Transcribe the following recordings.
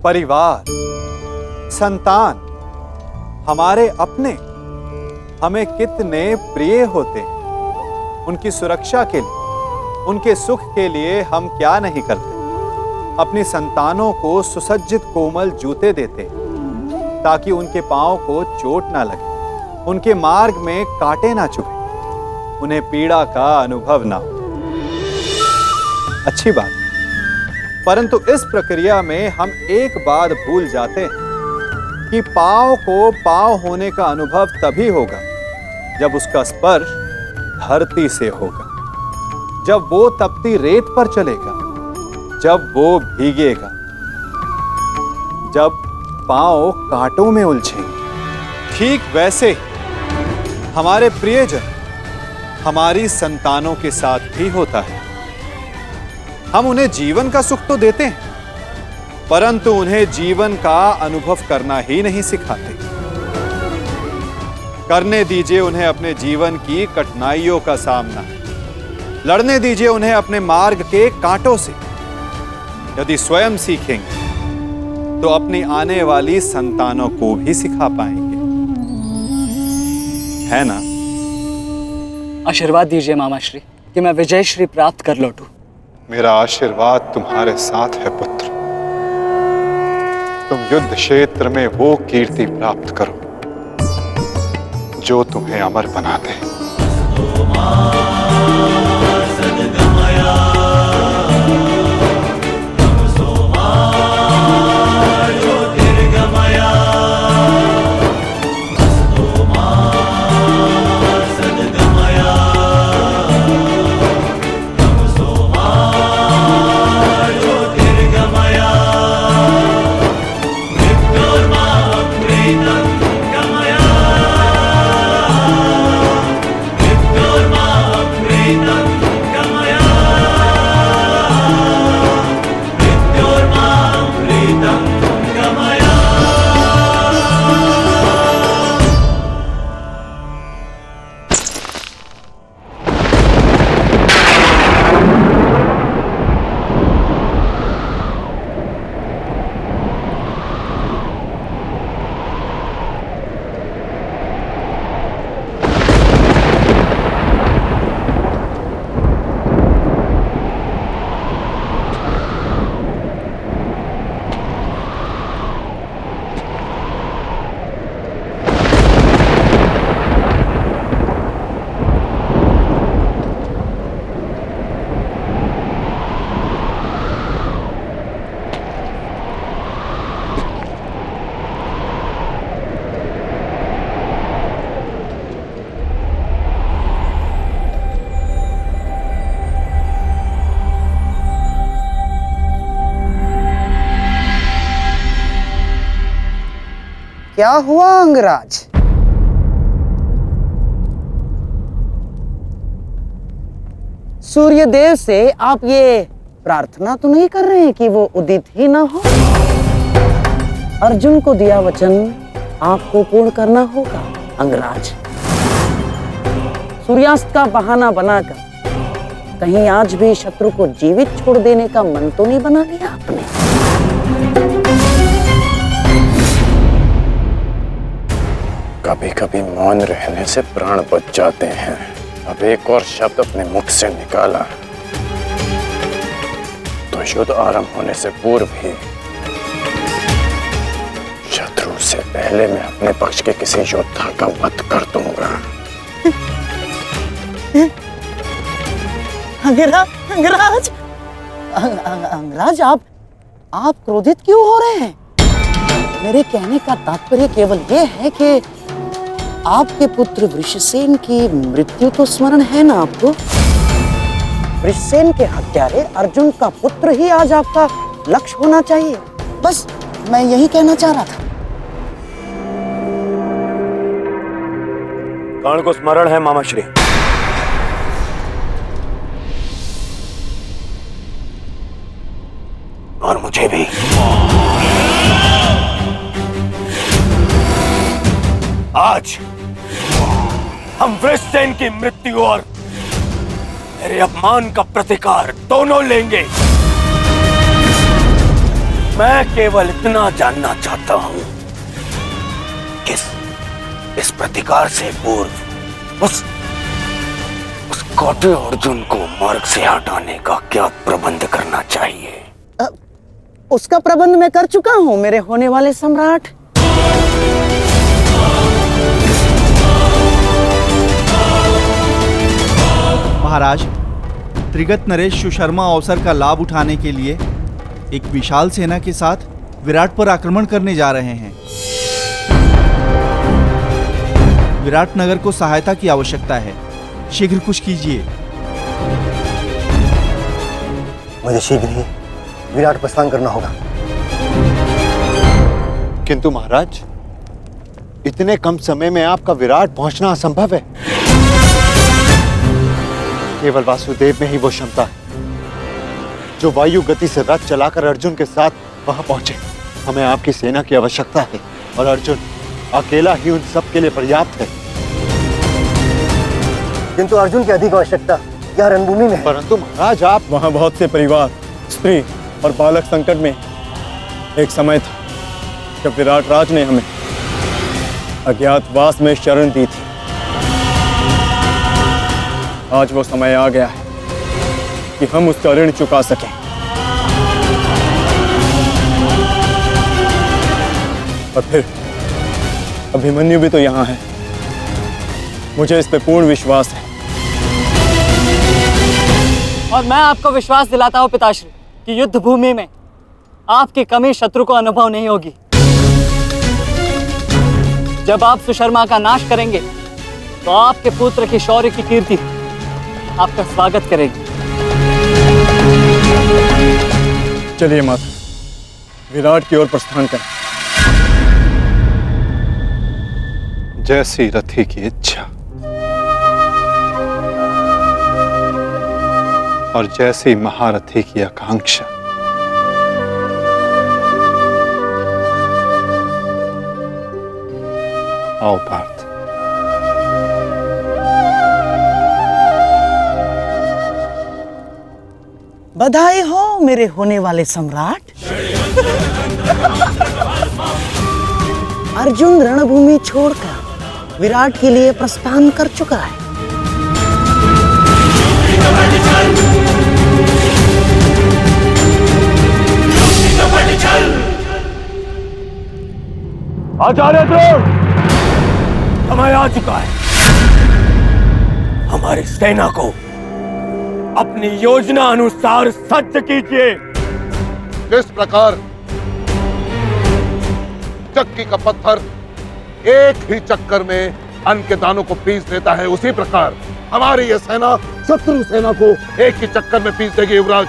परिवार, संतान, हमारे अपने हमें कितने प्रिय होते हैं। उनकी सुरक्षा के लिए, उनके सुख के लिए हम क्या नहीं करते। अपनी संतानों को सुसज्जित कोमल जूते देते हैं ताकि उनके पांव को चोट ना लगे, उनके मार्ग में कांटे ना चुभे, उन्हें पीड़ा का अनुभव ना हो। अच्छी बात, परंतु इस प्रक्रिया में हम एक बात भूल जाते हैं कि पांव को पांव होने का अनुभव तभी होगा जब उसका स्पर्श धरती से होगा, जब वो तपती रेत पर चलेगा, जब वो भीगेगा, जब पांव कांटों में उलझेंगे। ठीक वैसे ही हमारे प्रियजन हमारी संतानों के साथ भी होता है। हम उन्हें जीवन का सुख तो देते हैं, परंतु उन्हें जीवन का अनुभव करना ही नहीं सिखाते। करने दीजिए उन्हें अपने जीवन की कठिनाइयों का सामना, लड़ने दीजिए उन्हें अपने मार्ग के कांटों से। यदि स्वयं सीखेंगे तो अपनी आने वाली संतानों को भी सिखा पाएंगे, है ना? आशीर्वाद दीजिए मामा श्री कि मैं विजय श्री प्राप्त कर लौटूं। मेरा आशीर्वाद तुम्हारे साथ है पुत्र। तुम युद्ध क्षेत्र में वो कीर्ति प्राप्त करो जो तुम्हें अमर बना दे। क्या हुआ अंगराज? सूर्यदेव से आप ये प्रार्थना तो नहीं कर रहे हैं कि वो उदित ही ना हो? अर्जुन को दिया वचन आपको पूर्ण करना होगा अंगराज। सूर्यास्त का बहाना बनाकर कहीं आज भी शत्रु को जीवित छोड़ देने का मन तो नहीं बना लिया आपने? कभी कभी मौन रहने से प्राण बच जाते हैं। अब एक और शब्द अपने मुख से निकाला तो युद्ध आरंभ होने से पूर्व ही शत्रु से पहले मैं अपने पक्ष के किसी योद्धा का वध कर दूंगा। अंगराज, अंगराज आप क्रोधित क्यों हो रहे हैं? मेरे कहने का तात्पर्य केवल यह है कि आपके पुत्र वृषसेन की मृत्यु तो स्मरण है ना आपको? वृषसेन के हत्यारे अर्जुन का पुत्र ही आज आपका लक्ष्य होना चाहिए। बस मैं यही कहना चाह रहा था। कर्ण को स्मरण है मामा श्री। और मुझे भी। आज हम वृषसेन की मृत्यु और मेरे अपमान का प्रतिकार दोनों लेंगे। मैं केवल इतना जानना चाहता हूं, इस प्रतिकार से पूर्व उस कौटे अर्जुन को मार्ग से हटाने का क्या प्रबंध करना चाहिए? उसका प्रबंध मैं कर चुका हूं मेरे होने वाले सम्राट। महाराज, त्रिगत नरेश सुशर्मा अवसर का लाभ उठाने के लिए एक विशाल सेना के साथ विराट पर आक्रमण करने जा रहे हैं। विराट नगर को सहायता की आवश्यकता है, शीघ्र कुछ कीजिए। मुझे शीघ्र ही विराट प्रस्थान करना होगा। किंतु महाराज, इतने कम समय में आपका विराट पहुंचना असंभव है। केवल वासुदेव में ही वो क्षमता है जो वायु गति से रथ चलाकर अर्जुन के साथ वहां पहुंचे। हमें आपकी सेना की आवश्यकता है और अर्जुन अकेला ही उन सब के लिए पर्याप्त है। किंतु अर्जुन की अधिक आवश्यकता यह रणभूमि में है। परंतु महाराज, आप वहां बहुत से परिवार, स्त्री और बालक संकट में। एक समय था जब विराट राज ने हमें अज्ञातवास में शरण दी थी। आज वो समय आ गया है कि हम उसका ऋण चुका सकें। और फिर अभिमन्यु भी तो यहाँ है। मुझे इस पे पूर्ण विश्वास है। और मैं आपको विश्वास दिलाता हूं पिताश्री कि युद्ध भूमि में आपकी कमी शत्रु को अनुभव नहीं होगी। जब आप सुशर्मा का नाश करेंगे तो आपके पुत्र की शौर्य की कीर्ति आपका स्वागत करेगी। चलिए माता, विराट की ओर प्रस्थान करें। जैसी रथी की इच्छा और जैसी महारथी की आकांक्षा। आओ पार्थ। बधाई हो मेरे होने वाले सम्राट। अर्जुन रणभूमि छोड़कर विराट के लिए प्रस्थान कर चुका है। आचार्य द्रोण, समय आ चुका है। हमारी सेना को अपनी योजना अनुसार सज्ज कीजिए। जिस प्रकार चक्की का पत्थर एक ही चक्कर में अन्न के दानों को पीस देता है, उसी प्रकार हमारी यह सेना शत्रु सेना को एक ही चक्कर में पीस देगी युवराज।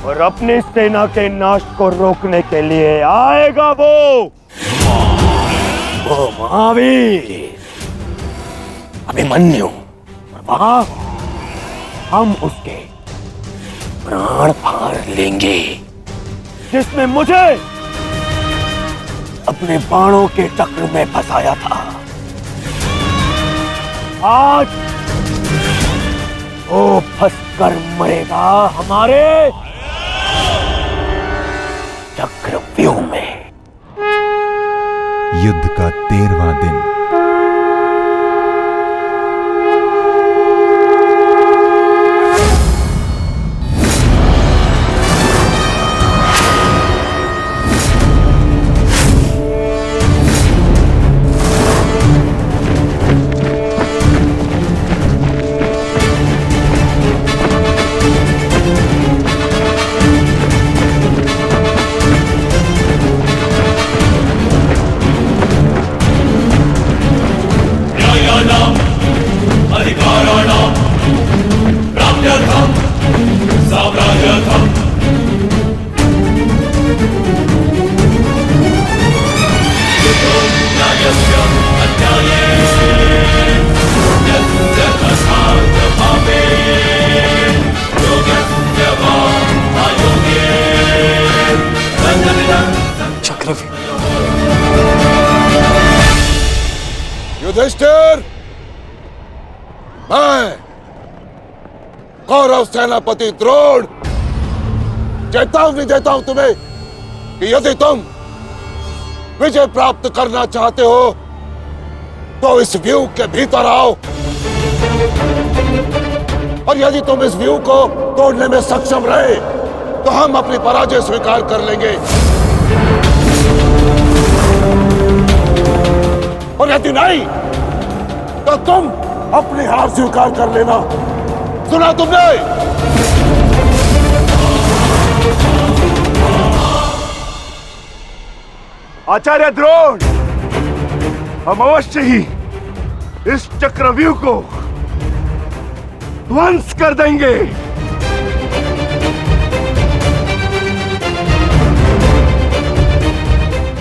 और अपनी सेना के नाश को रोकने के लिए आएगा वो महावीर अभिमन्यु। और वहां हम उसके प्राण फाड़ लेंगे, जिसने मुझे अपने बाणों के चक्र में फंसाया था। आज वो फंसकर मरेगा हमारे चक्रव्यूह में। युद्ध का 13वां दिन। युधिष्ठिर, मैं कौरव सेनापति द्रोण चेतावनी देता हूं तुम्हें कि यदि तुम विजय प्राप्त करना चाहते हो तो इस व्यू के भीतर आओ, और यदि तुम इस व्यू को तोड़ने में सक्षम रहे तो हम अपनी पराजय स्वीकार कर लेंगे, और यदि नहीं तो तुम अपनी हार स्वीकार कर लेना। सुना तुमने? आचार्य द्रोण, हम अवश्य ही इस चक्रव्यूह को ध्वंस कर देंगे।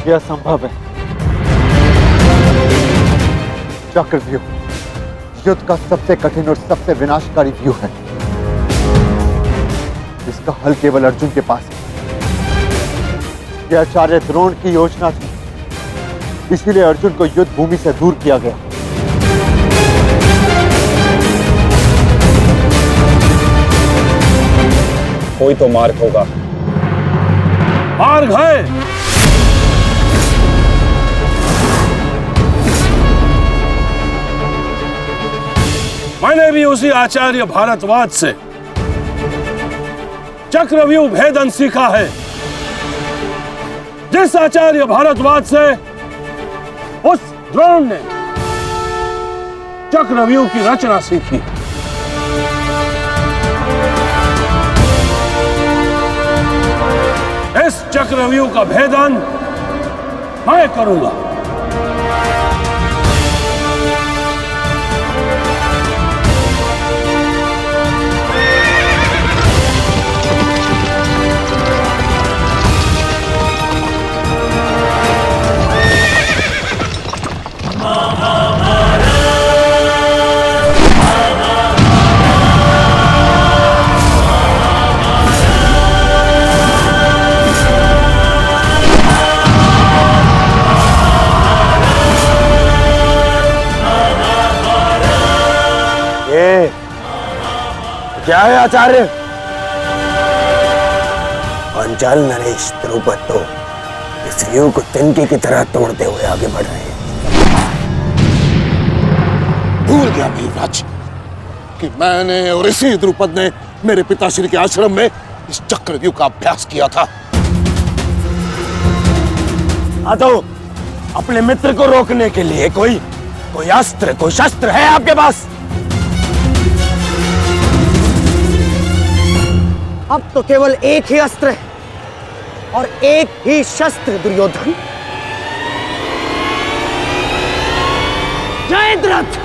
यह संभव है। चक्रव्यूह युद्ध का सबसे कठिन और सबसे विनाशकारी व्यूह है। इसका हल केवल अर्जुन के पास है। यह आचार्य द्रोण की योजना थी, इसीलिए अर्जुन को युद्ध भूमि से दूर किया गया। कोई तो मार्ग होगा। मार्ग है। मैंने भी उसी आचार्य भारद्वाज से चक्रव्यूह भेदन सीखा है। जिस आचार्य भारद्वाज से उस द्रोण ने चक्रव्यूह की रचना सीखी। इस चक्रव्यूह का भेदन मैं करूंगा। क्या है आचार्य? पांचाल नरेश द्रुपद तो इस व्यू को तिनके की तरह तोड़ते हुए आगे बढ़ रहे हैं। भूल गया वीरराज कि मैंने और इसी द्रुपद ने मेरे पिताश्री के आश्रम में इस चक्रव्यूह का अभ्यास किया था। हाँ तो अपने मित्र को रोकने के लिए कोई अस्त्र, कोई शस्त्र है आपके पास? अब तो केवल एक ही अस्त्र है और एक ही शस्त्र दुर्योधन। जयद्रथ!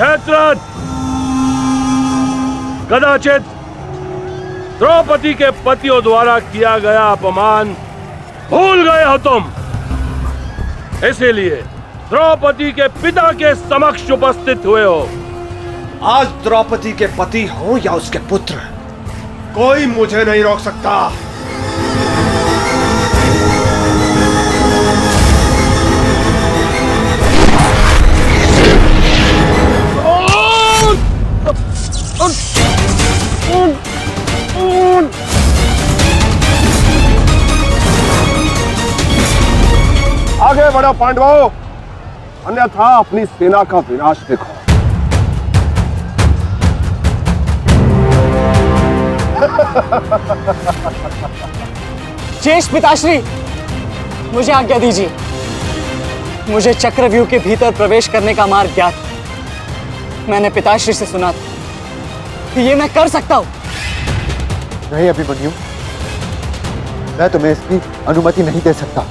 जयद्रथ, कदाचित द्रौपदी के पतियों द्वारा किया गया अपमान भूल गए हो तुम। इसीलिए द्रौपदी के पिता के समक्ष उपस्थित हुए हो। आज द्रौपदी के पति हो या उसके पुत्र, कोई मुझे नहीं रोक सकता। आगे बढ़ो पांडवों, अन्यथा अपनी सेना का विनाश देखो। शेष पिताश्री, मुझे आज्ञा दीजिए। मुझे चक्रव्यूह के भीतर प्रवेश करने का मार्ग ज्ञात। मैंने पिताश्री से सुना था कि ये मैं कर सकता हूं। नहीं अभिमन्यु, मैं तुम्हें इसकी अनुमति नहीं दे सकता।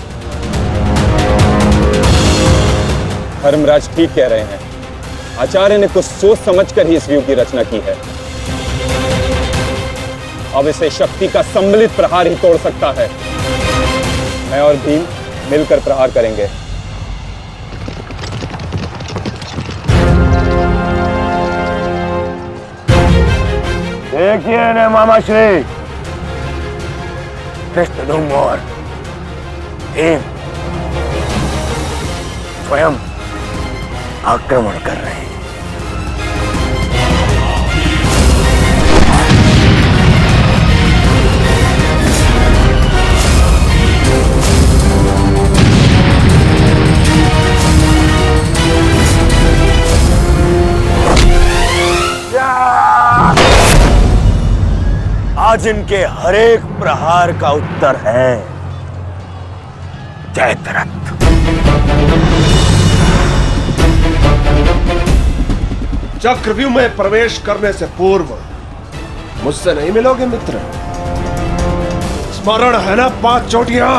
धर्मराज ठीक कह रहे हैं। आचार्य ने कुछ सोच समझकर ही इस व्यू की रचना की है। अब इसे शक्ति का सम्मिलित प्रहार ही तोड़ सकता है। मैं और भीम मिलकर प्रहार करेंगे। देखिए ने मामा श्री, कृष्ण no more. भीम स्वयं आक्रमण कर रहे हैं। आज इनके हर एक प्रहार का उत्तर है जयद्रथ। चक्रव्यूह में प्रवेश करने से पूर्व मुझसे नहीं मिलोगे मित्र? स्मरण है ना 5 चोटियां?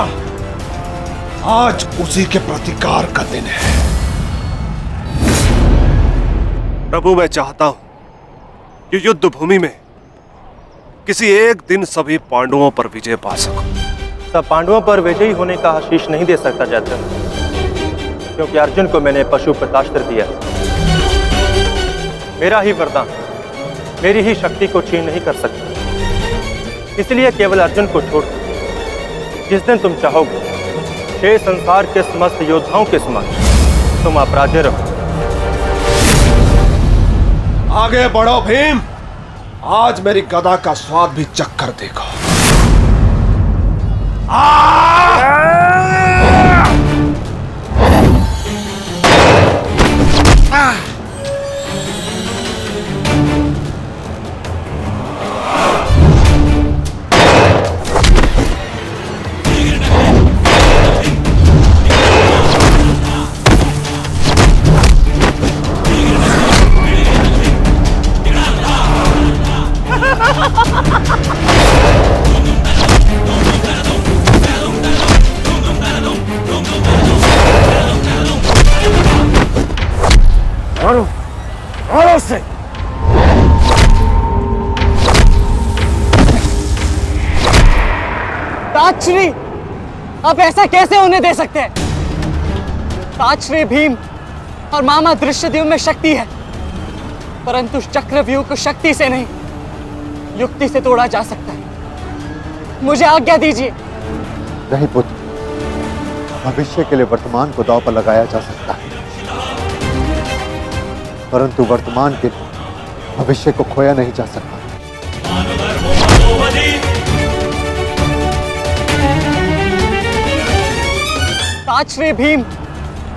आज उसी के प्रतिकार का दिन है। प्रभु, मैं चाहता हूं कि युद्ध भूमि में किसी एक दिन सभी पांडवों पर विजय पा सकूं। सब पांडवों पर विजयी होने का आशीष नहीं दे सकता जयद्रथ, क्योंकि अर्जुन को मैंने पशुपतास्त्र दिया। मेरा ही वरदान मेरी ही शक्ति को छीन नहीं कर सकता। इसलिए केवल अर्जुन को छोड़ जिस दिन तुम चाहोगे हे संसार के समस्त योद्धाओं के समक्ष तुम अपराजय रहो। आगे बढ़ो भीम, आज मेरी गदा का स्वाद भी चक्कर देखो। मारो से। ताजश्री, आप ऐसा कैसे होने दे सकते हैं? ताजश्री भीम और मामा दृश्यद्युम्न में शक्ति है, परंतु चक्रव्यूह को शक्ति से नहीं युक्ति से तोड़ा जा सकता है। मुझे आज्ञा दीजिए। नहीं पुत्र, भविष्य के लिए वर्तमान को दांव पर लगाया जा सकता है, परंतु वर्तमान के लिए भविष्य को खोया नहीं जा सकता। ताजश्री भीम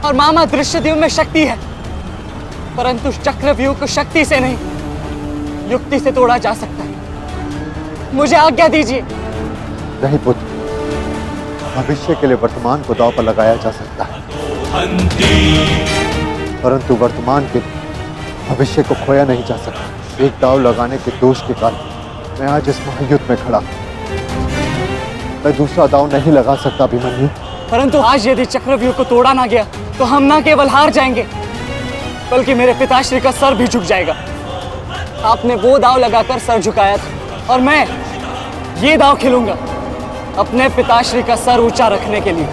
और मामा दृश्यद्युम्न में शक्ति है, परंतु चक्रव्यूह को शक्ति से नहीं युक्ति से तोड़ा जा सकता है। मुझे आज्ञा दीजिए। नहीं पुत्र, भविष्य के लिए वर्तमान को दांव पर लगाया जा सकता है, परंतु वर्तमान के लिए भविष्य को खोया नहीं जा सकता। एक दांव लगाने के दोष के कारण मैं आज इस महायुद्ध में खड़ा हूं। मैं दूसरा दांव नहीं लगा सकता अभिमन्यु। परंतु आज यदि चक्रव्यूह को तोड़ा ना गया तो हम ना केवल हार जाएंगे, बल्कि मेरे पिताश्री का सर भी झुक जाएगा। आपने वो दांव लगाकर सर झुकाया था और मैं ये दांव खेलूंगा अपने पिताश्री का सर ऊंचा रखने के लिए।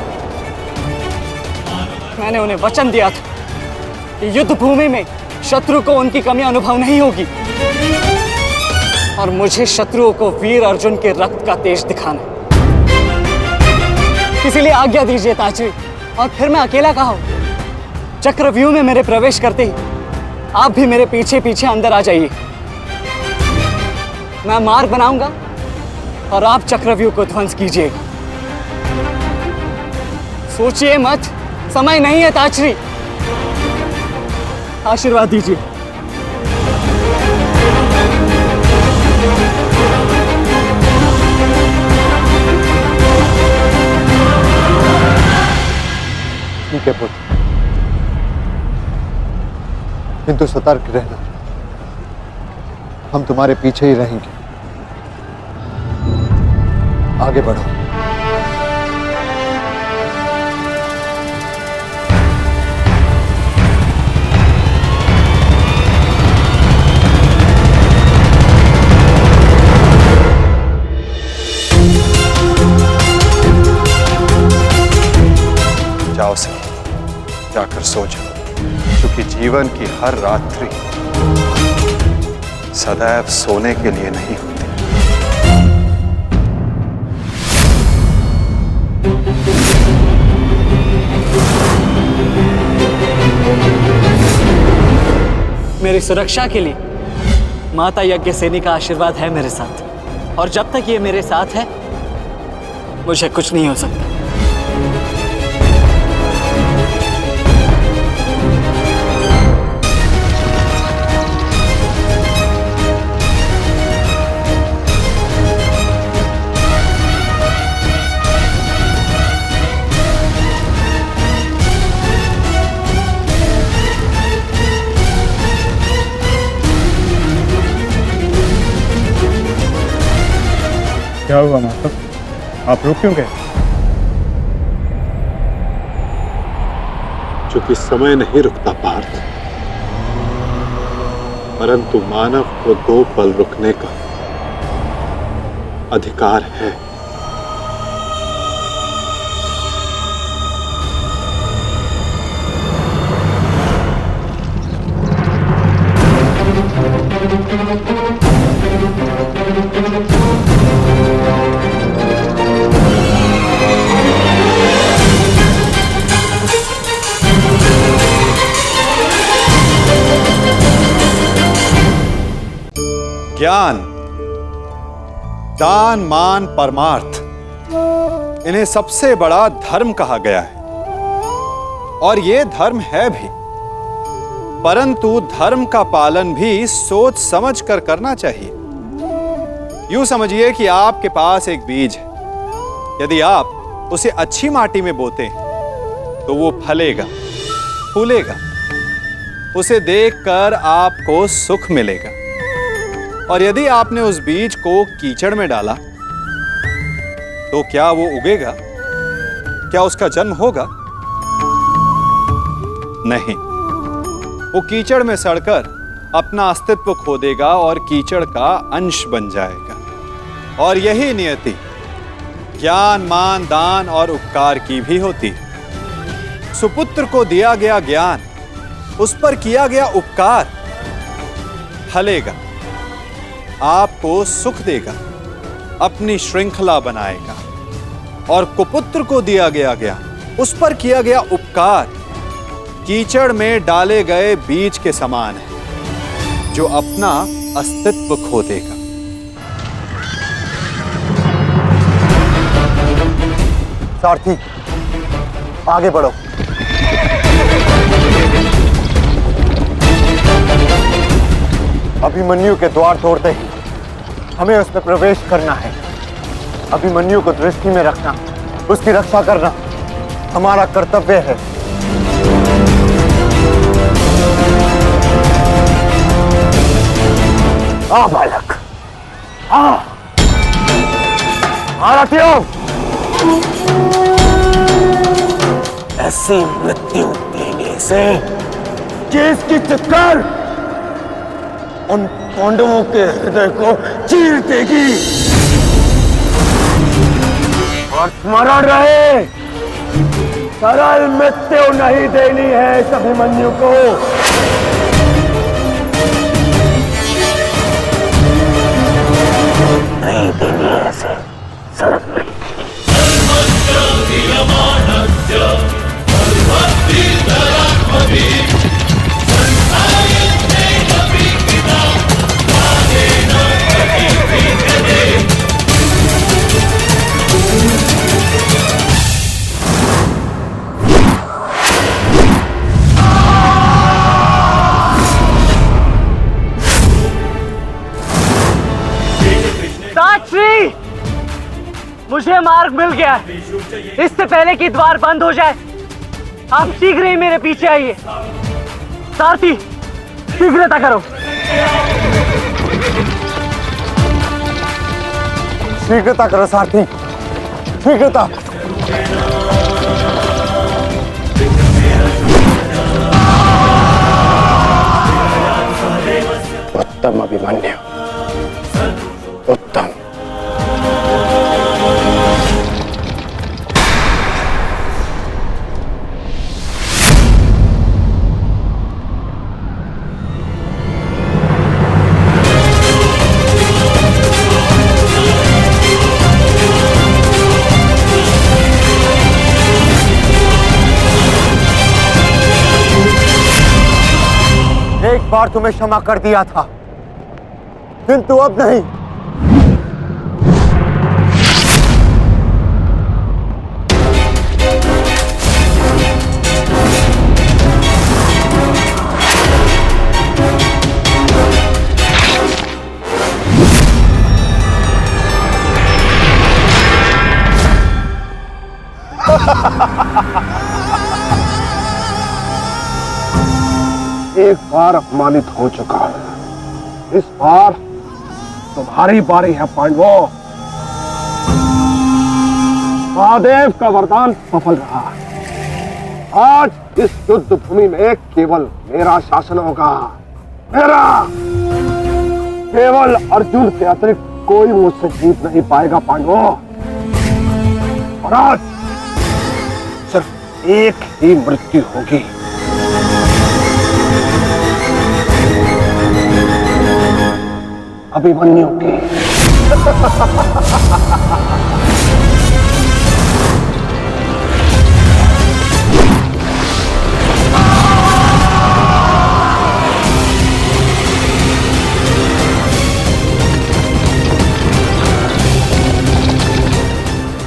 मैंने उन्हें वचन दिया था कि युद्ध भूमि में शत्रु को उनकी कमी अनुभव नहीं होगी, और मुझे शत्रुओं को वीर अर्जुन के रक्त का तेज दिखाना। इसीलिए आज्ञा दीजिए ताजश्री, और फिर मैं अकेला कहा हूं। चक्रव्यूह में मेरे प्रवेश करते ही आप भी मेरे पीछे पीछे अंदर आ जाइए। मैं मार्ग बनाऊंगा और आप चक्रव्यूह को ध्वंस कीजिएगा। सोचिए मत, समय नहीं है ताजश्री। आशीर्वाद दीजिए। ठीक है पुत्र, किंतु सतर्क रहना। हम तुम्हारे पीछे ही रहेंगे। आगे बढ़ो। जाओ से जाकर सो जाओ, क्योंकि जीवन की हर रात्रि सदैव सोने के लिए नहीं होती। मेरी सुरक्षा के लिए माता यज्ञसेनी का आशीर्वाद है मेरे साथ, और जब तक ये मेरे साथ है मुझे कुछ नहीं हो सकता। क्या हुआ माता? आप रुक क्यों गए? चूंकि समय नहीं रुकता पार्थ, परंतु मानव को 2 पल रुकने का अधिकार है। ज्ञान, दान, मान, परमार्थ, इन्हें सबसे बड़ा धर्म कहा गया है, और ये धर्म है भी। परंतु धर्म का पालन भी सोच समझ कर करना चाहिए। यूं समझिए कि आपके पास एक बीज है। यदि आप उसे अच्छी माटी में बोते हैं तो वो फलेगा, फूलेगा। उसे देखकर आपको सुख मिलेगा। और यदि आपने उस बीज को कीचड़ में डाला तो क्या वो उगेगा? क्या उसका जन्म होगा? नहीं, वो कीचड़ में सड़कर अपना अस्तित्व खो देगा और कीचड़ का अंश बन जाएगा। और यही नियति ज्ञान, मान, दान और उपकार की भी होती है। सुपुत्र को दिया गया ज्ञान, उस पर किया गया उपकार फलेगा, आपको सुख देगा, अपनी श्रृंखला बनाएगा। और कुपुत्र को दिया गया ज्ञान, उस पर किया गया उपकार कीचड़ में डाले गए बीज के समान है, जो अपना अस्तित्व खो देगा। सारथी, आगे बढ़ो। अभिमन्यु के द्वार तोड़ते ही हमें उसमें प्रवेश करना है। अभिमन्यु को दृष्टि में रखना, उसकी रक्षा करना हमारा कर्तव्य है। आ बालक, आ सारथियों, ऐसी मृत्यु देने से जिसकी चक्कर उन पांडवों के हृदय को चीर देगी। और स्मरण रहे, सरल मृत्यु नहीं देनी है इस अभिमन्यु को। नहीं देनी है ऐसे सरल मृत्यु। साक्षी, मुझे मार्ग मिल गया है। इससे पहले कि द्वार बंद हो जाए, आप शीघ्र ही मेरे पीछे आइए। सारथी, शीघ्रता करो। शीघ्रता करो सारथी, शीघ्रता। उत्तम अभिमन्यु, उत्तम। एक बार तुम्हें क्षमा कर दिया था, किंतु अब नहीं। एक बार अपमानित हो चुका हूं, इस बार तुम्हारी बारी है पांडवों। महादेव का वरदान सफल रहा। आज इस युद्ध भूमि में केवल मेरा शासन होगा, मेरा। केवल अर्जुन के अतिरिक्त कोई मुझसे जीत नहीं पाएगा पांडवों। और आज सिर्फ एक ही मृत्यु होगी। अभिमन्यु की।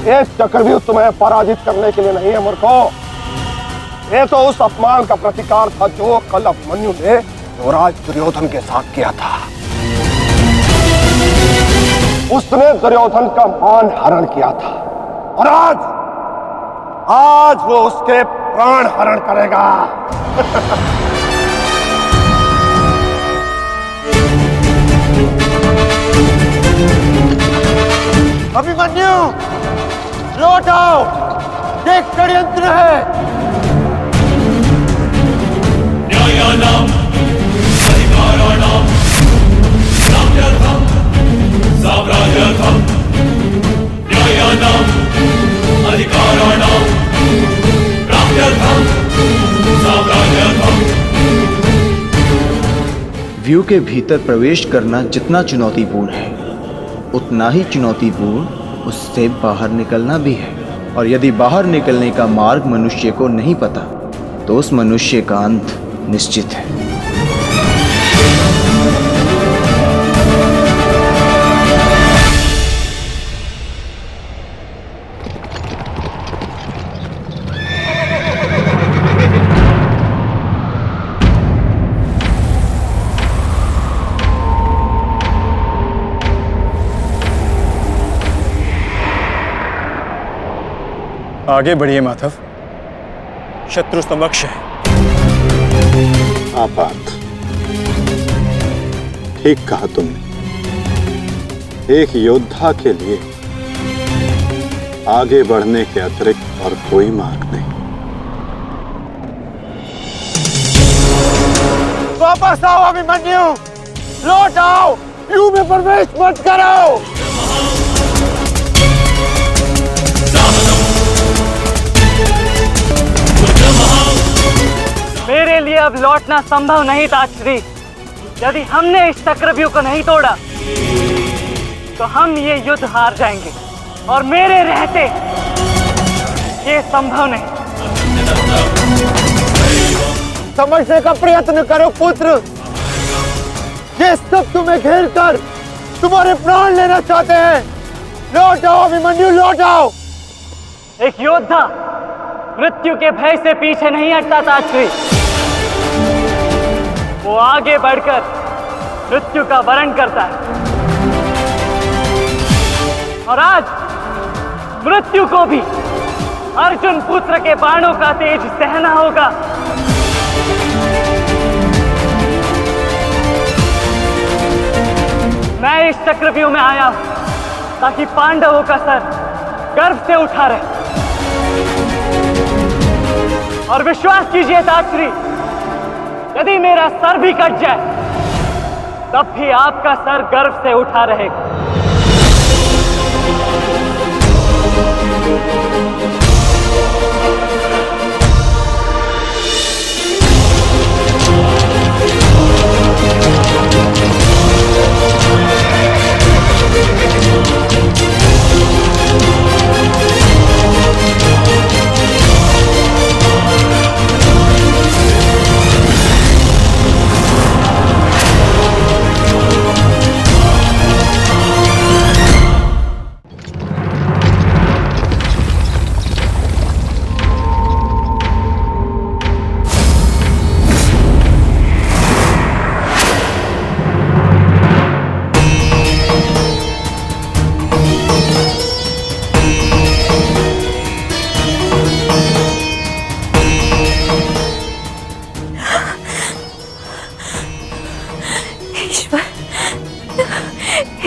एक चक्रव्यूह तुम्हें पराजित करने के लिए नहीं है मूर्खों। ये तो उस अपमान का प्रतिकार था जो कल अभिमन्यु ने युवराज दुर्योधन के साथ किया था। उसने दुर्योधन का मान हरण किया था और आज वो उसके प्राण हरण करेगा। अभिमन्यु, लौट आओ, ये षड्यंत्र है। न्यायानाम अधिकाराणाम साम्यर्थम साम्राज्यर्थम। न्यायानाम अधिकाराणाम साम्यर्थम साम्राज्यर्थम। व्यू के भीतर प्रवेश करना जितना चुनौतीपूर्ण है, उतना ही चुनौतीपूर्ण उससे बाहर निकलना भी है। और यदि बाहर निकलने का मार्ग मनुष्य को नहीं पता, तो उस मनुष्य का अंत निश्चित है। आगे बढ़िए माधव, शत्रु समक्ष है। आपात, ठीक कहा तुमने। एक योद्धा के लिए आगे बढ़ने के अतिरिक्त और कोई मार्ग नहीं। वापस आओ अभिमन्यु, लौट आओ, व्यू में प्रवेश मत करो। मेरे लिए अब लौटना संभव नहीं था श्री। यदि हमने इस चक्रव्यूह को नहीं तोड़ा तो हम ये युद्ध हार जाएंगे, और मेरे रहते ये संभव नहीं। समझने का प्रयत्न करो पुत्र, ये सब तुम्हें घेर कर तुम्हारे प्राण लेना चाहते हैं। लौट आओ अभिमन्यु, लौट आओ। एक योद्धा मृत्यु के भय से पीछे नहीं हटता था श्री। वो आगे बढ़कर मृत्यु का वरण करता है, और आज मृत्यु को भी अर्जुन पुत्र के बाणों का तेज सहना होगा। मैं इस चक्रव्यूह में आया हूं ताकि पांडवों का सर गर्व से उठा रहे। और विश्वास कीजिए ताश्री, यदि मेरा सर भी कट जाए तब भी आपका सर गर्व से उठा रहेगा।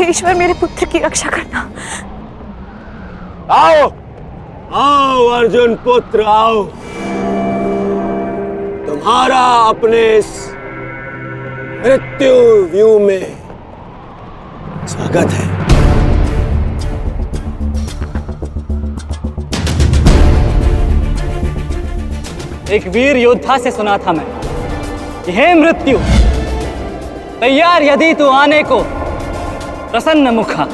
ईश्वर मेरे पुत्र की रक्षा करना। आओ आओ अर्जुन पुत्र आओ, तुम्हारा अपने इस मृत्यु व्यू में स्वागत है। एक वीर योद्धा से सुना था मैं कि हे मृत्यु, तैयार यदि तू आने को, प्रसन्न मुखा,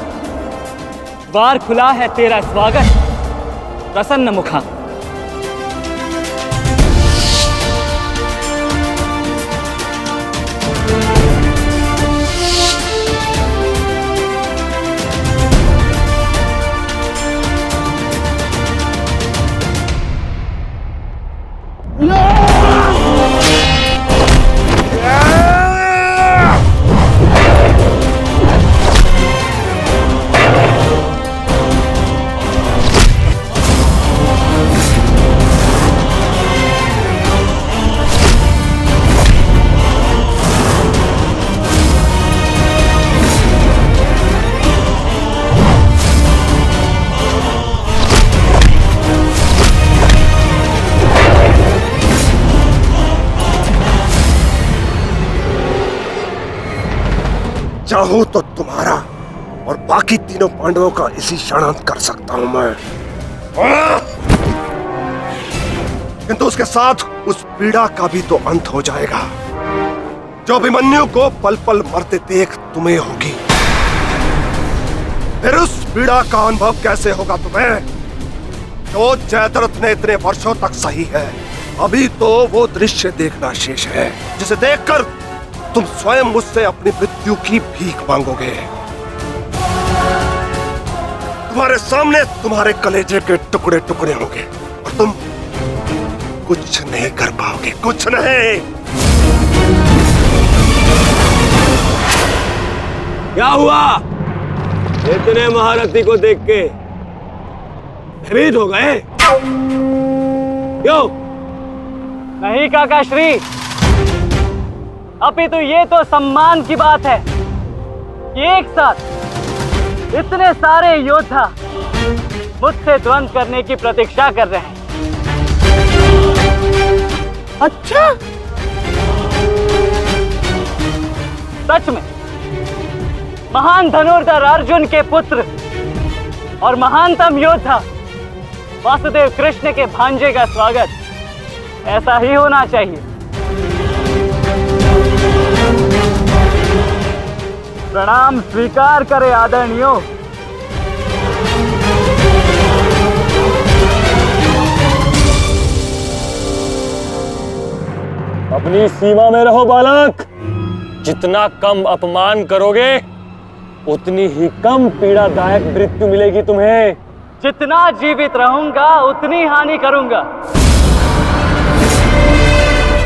द्वार खुला है तेरा स्वागत, प्रसन्न मुखा। चाहूं तो तुम्हारा और बाकी तीनों पांडवों का इसी क्षण अंत कर सकता हूं मैं, किंतु उसके साथ उस पीड़ा का भी तो अंत हो जाएगा जो अभिमन्यु को पल पल मरते देख तुम्हें होगी। फिर उस पीड़ा का अनुभव कैसे होगा तुम्हें जो जयद्रथ ने इतने वर्षों तक सही है। अभी तो वो दृश्य देखना शेष है जिसे देखकर तुम स्वयं मुझसे अपनी मृत्यु की भीख मांगोगे। तुम्हारे सामने तुम्हारे कलेजे के टुकड़े टुकड़े होंगे और तुम कुछ नहीं कर पाओगे, कुछ नहीं। क्या हुआ? इतने महारथी को देख के भयभीत हो गए? क्यों? नहीं काका श्री, अपितु ये तो सम्मान की बात है कि एक साथ इतने सारे योद्धा मुझसे द्वंद्व करने की प्रतीक्षा कर रहे हैं। अच्छा, सच में महान धनुर्धर अर्जुन के पुत्र और महानतम योद्धा वासुदेव कृष्ण के भांजे का स्वागत ऐसा ही होना चाहिए। प्रणाम स्वीकार करे आदरणीयों। अपनी सीमा में रहो बालक। जितना कम अपमान करोगे उतनी ही कम पीड़ादायक मृत्यु मिलेगी तुम्हें। जितना जीवित रहूंगा उतनी हानि करूंगा,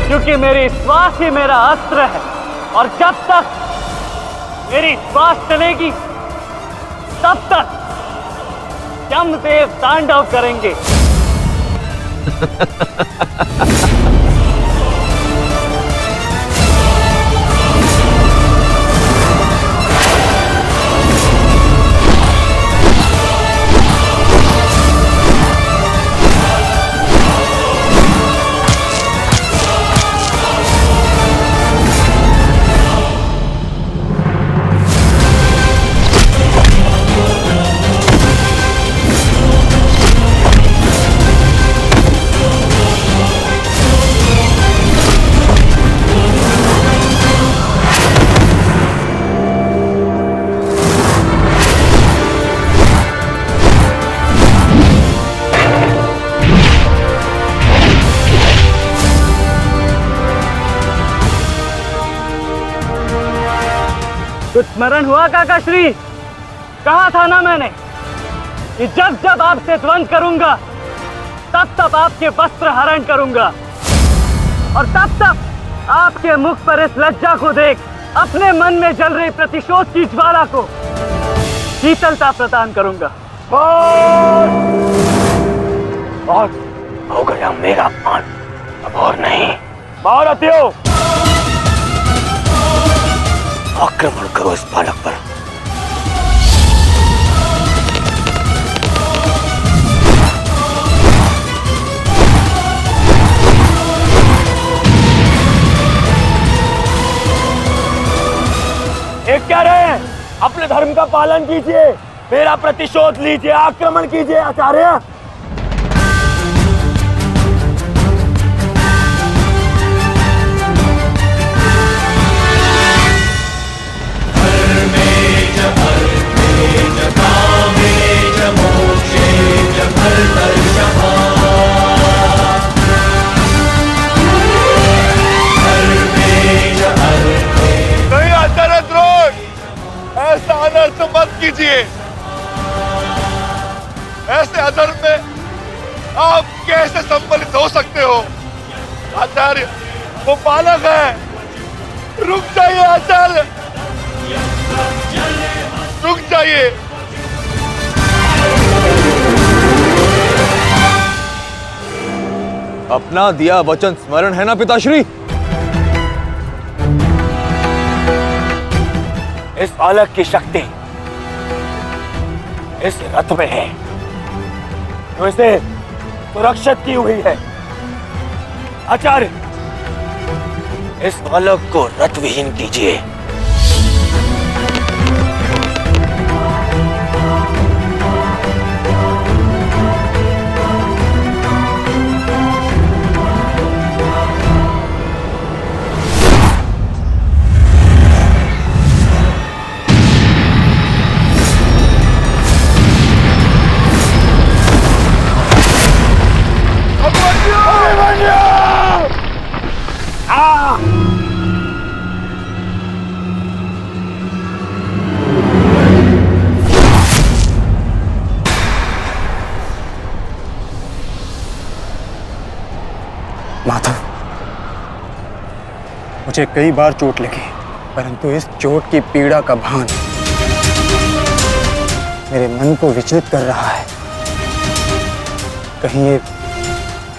क्योंकि मेरी श्वास ही मेरा अस्त्र है और जब तक मेरी श्वास चलेगी तब तक यमदेव तांडव करेंगे। कुछ स्मरण हुआ काका श्री? कहा था ना मैंने कि जब जब आपसे द्वंद्व करूंगा तब तब आपके वस्त्र हरण करूंगा और तब तब आपके मुख पर इस लज्जा को देख अपने मन में जल रही प्रतिशोध की ज्वाला को शीतलता प्रदान करूंगा। और हो गया मेरा अपमान, अब और नहीं। महारथियों, आक्रमण करो इस बालक पर। अपने धर्म का पालन कीजिए, मेरा प्रतिशोध लीजिए, आक्रमण कीजिए आचार्य। नहीं आचार्य द्रोण, ऐसा अनर्थ मत कीजिए। ऐसे अधर्म में आप कैसे सम्मिलित हो सकते हो? आचार्य वो बालक है, रुक जाइए आचार्य, रुक जाइए। अपना दिया वचन स्मरण है ना पिताश्री? इस बालक की शक्ति इस रथ में है, तो इसे सुरक्षित की हुई है। आचार्य, इस बालक को रथ विहीन कीजिए। माधव, मुझे कई बार चोट लगी, परंतु इस चोट की पीड़ा का भान मेरे मन को विचलित कर रहा है। कहीं ये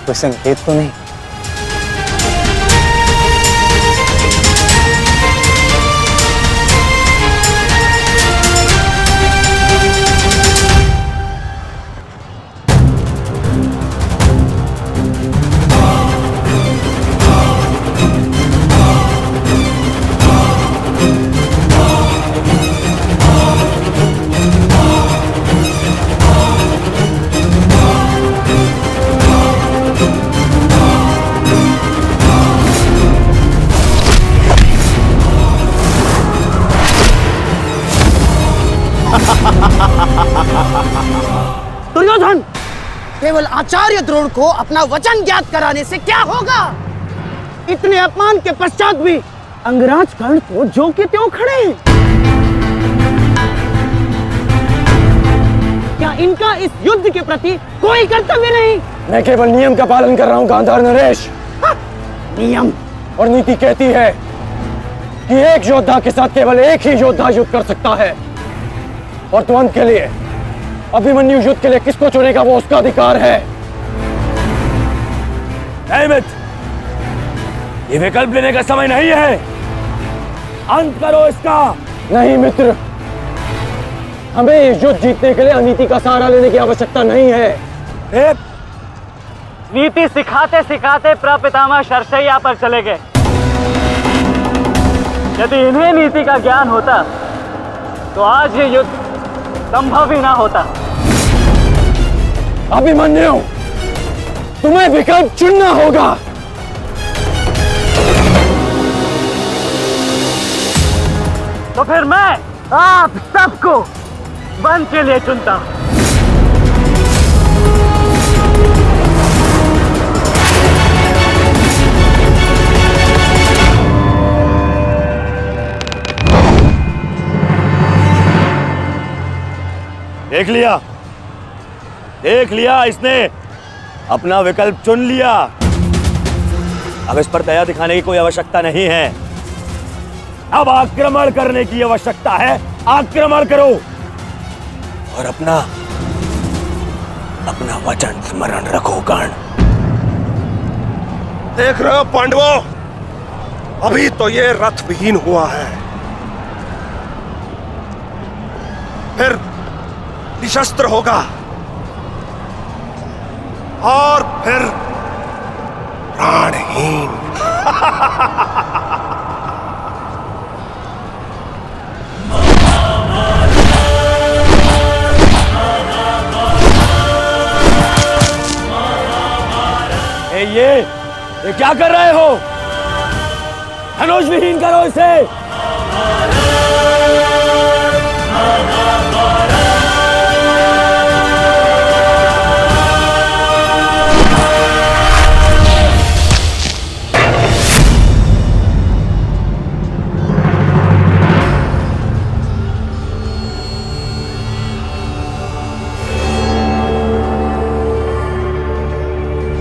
कोई संकेत तो नहीं? दुर्योधन, केवल आचार्य द्रोण को अपना वचन ज्ञात कराने से क्या होगा? इतने अपमान के पश्चात भी अंगराज कर्ण तो जो के त्यों खड़े हैं। क्या इनका इस युद्ध के प्रति कोई कर्तव्य नहीं? मैं केवल नियम का पालन कर रहा हूं गांधार नरेश। नियम और नीति कहती है कि एक योद्धा के साथ केवल एक ही योद्धा युद्ध कर सकता है, और तुरंत के लिए अभिमन्यु युद्ध के लिए किसको चुनेगा वो उसका अधिकार है। मित्र, ये विकल्प लेने का समय नहीं है, अंत करो इसका। नहीं मित्र, हमें इस युद्ध जीतने के लिए अनीति का सहारा लेने की आवश्यकता नहीं है। नीति सिखाते सिखाते प्रपितामह शरशैया पर चले गए। यदि इन्हें नीति का ज्ञान होता तो आज ये युद्ध संभव ही ना होता। अभिमन्यु, तुम्हें विकल्प चुनना होगा। तो फिर मैं आप सबको वन के लिए चुनता हूं। देख लिया इसने अपना विकल्प चुन लिया। अब इस पर दया दिखाने की कोई आवश्यकता नहीं है, अब आक्रमण करने की आवश्यकता है। आक्रमण करो और अपना वचन स्मरण रखो कर्ण। देख रहे हो पांडवों, अभी तो ये रथ विहीन हुआ है, फिर निशस्त्र होगा और फिर प्राणहीन। ये क्या कर रहे हो? धनुष विहीन करो इसे।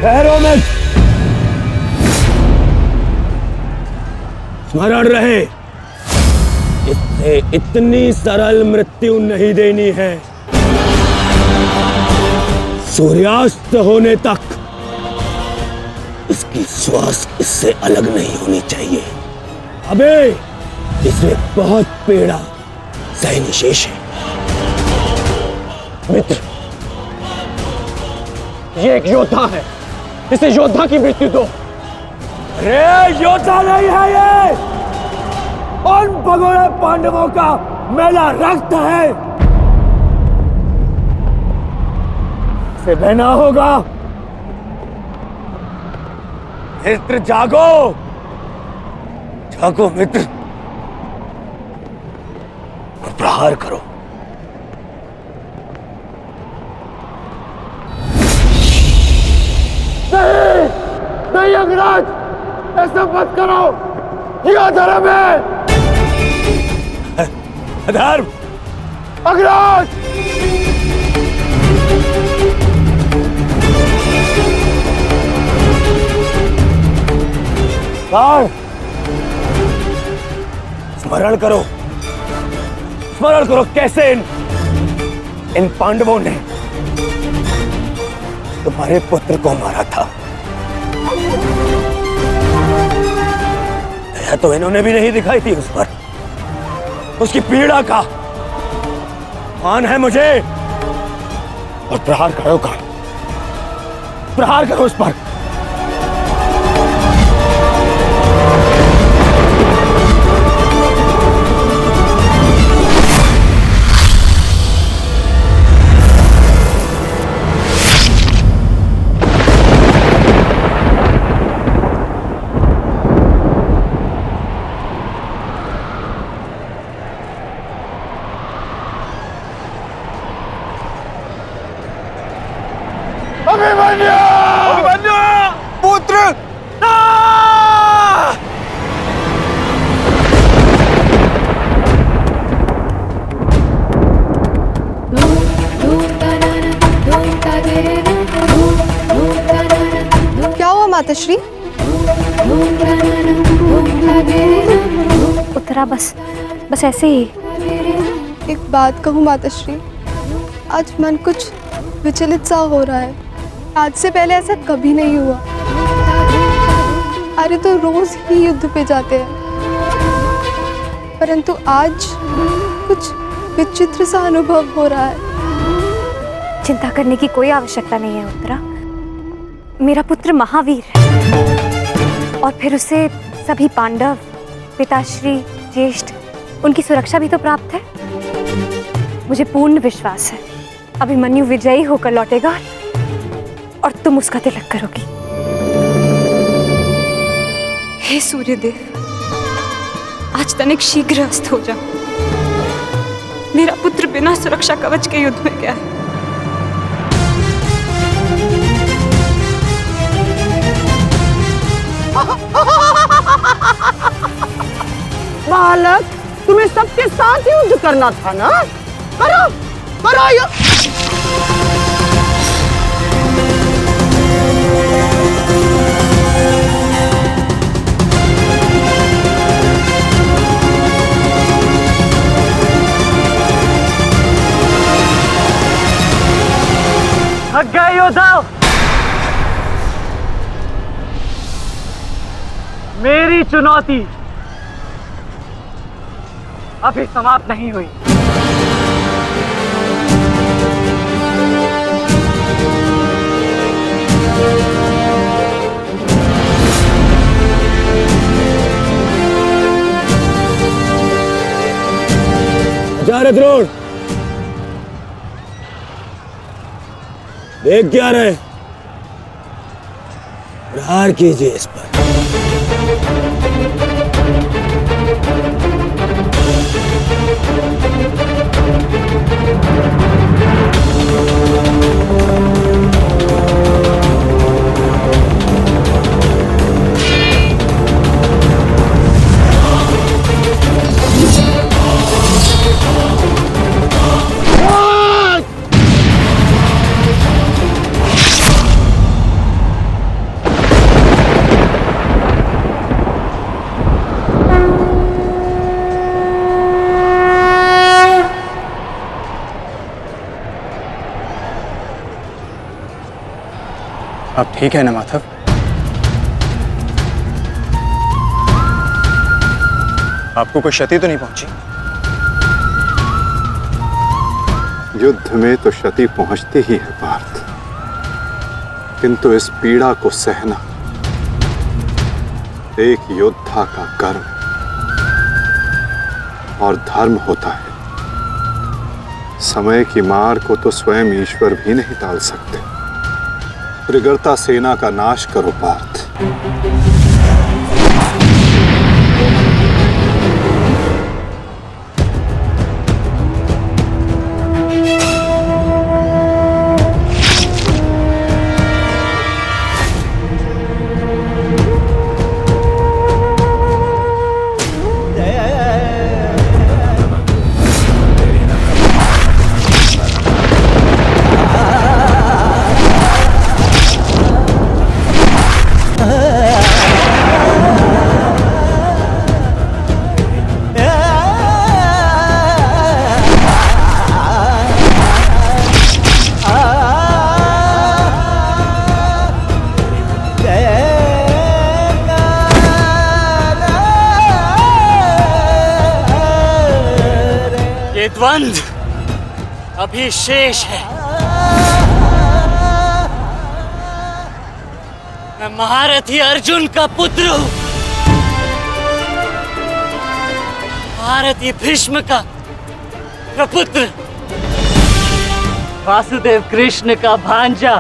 ठहरो मत, स्मरण रहे, इससे इतनी सरल मृत्यु नहीं देनी है। सूर्यास्त होने तक इसकी श्वास इससे अलग नहीं होनी चाहिए। अबे इसे बहुत पीड़ा सहनी शेष है। मित्र, ये एक योद्धा है, इसे योद्धा की मृत्यु दो। अरे योद्धा नहीं है ये, उन भगोड़े पांडवों का मेला रक्त है। इसे बहना होगा। मित्र जागो, जागो मित्र, और प्रहार करो। नहीं अंगराज, ऐसा मत करो, यह धर्म है। अधर्म? अंगराज! स्मरण करो, स्मरण करो कैसे इन पांडवों ने तुम्हारे पुत्र को मारा था। दया तो इन्होंने भी नहीं दिखाई थी उस पर। उसकी पीड़ा का मान है मुझे, और प्रहार करो का, प्रहार करो उस पर। पुत्र क्या हुआ माताश्री? उत्तरा बस ऐसे ही। एक बात कहूँ माताश्री, आज मन कुछ विचलित सा हो रहा है। आज से पहले ऐसा कभी नहीं हुआ। अरे तो रोज ही युद्ध पे जाते हैं, परंतु आज कुछ विचित्र सा अनुभव हो रहा है। चिंता करने की कोई आवश्यकता नहीं है उत्तरा। मेरा पुत्र महावीर है, और फिर उसे सभी पांडव, पिताश्री, ज्येष्ठ, उनकी सुरक्षा भी तो प्राप्त है। मुझे पूर्ण विश्वास है अभिमन्यु विजयी होकर लौटेगा और तुम उसका तिलक करोगी। हे सूर्यदेव, आज तनिक शीघ्र अस्त हो जाओ। मेरा पुत्र बिना सुरक्षा कवच के युद्ध में गया है। बालक, तुम्हें सबके साथ युद्ध करना था ना? करो, करो युद्ध। थक गए योद्धा? मेरी चुनौती अभी समाप्त नहीं हुई। जा द्रोण, देख क्या रहे? प्रहार कीजिए इस पर। आप ठीक है ना माधव? आपको कोई क्षति तो नहीं पहुंची? युद्ध में तो क्षति पहुंचती ही है पार्थ, किंतु इस पीड़ा को सहना एक योद्धा का कर्म और धर्म होता है। समय की मार को तो स्वयं ईश्वर भी नहीं टाल सकते। त्रिगर्ता सेना का नाश करो पार्थ। द्वंद्व अभी शेष है। मैं महारथी अर्जुन का पुत्र हूं, महारथी भीष्म का प्रपुत्र, वासुदेव कृष्ण का भांजा।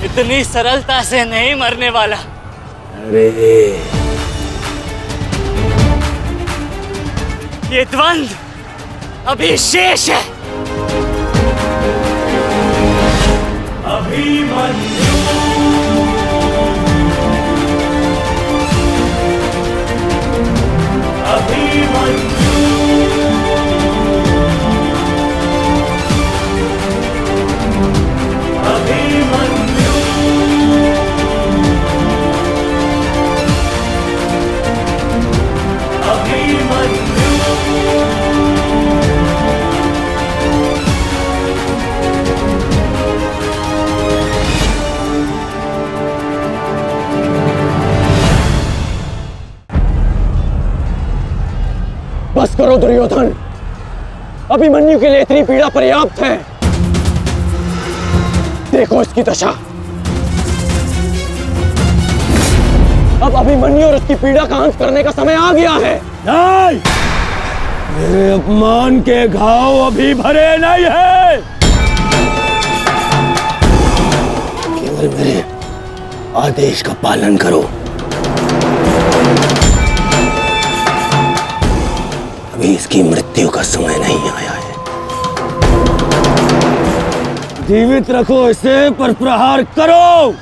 इतनी सरलता से नहीं मरने वाला। अरे ये द्वंद्व अभी शेष है। अभिमन्यु अभिमन्यु अभिमन्यु अभिमन्यु बस करो दुर्योधन, अभिमन्यु के लिए इतनी पीड़ा पर्याप्त है। देखो इसकी दशा। अब अभिमन्यु और उसकी पीड़ा का अंत करने का समय आ गया है। नहीं, मेरे अपमान के घाव अभी भरे नहीं है। केवल मेरे आदेश का पालन करो। अभी इसकी मृत्यु का समय नहीं आया है। जीवित रखो इसे, पर प्रहार करो।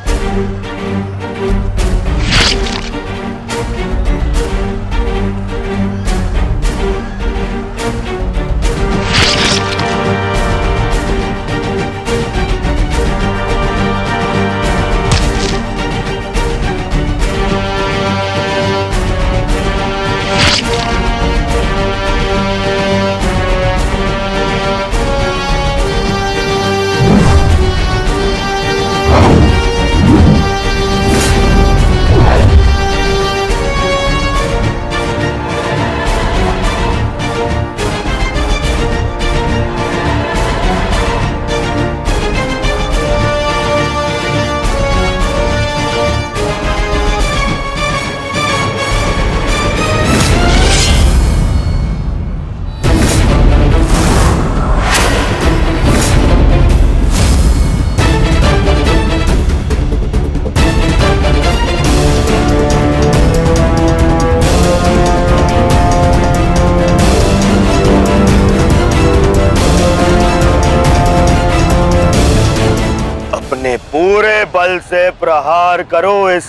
पूरे बल से प्रहार करो इस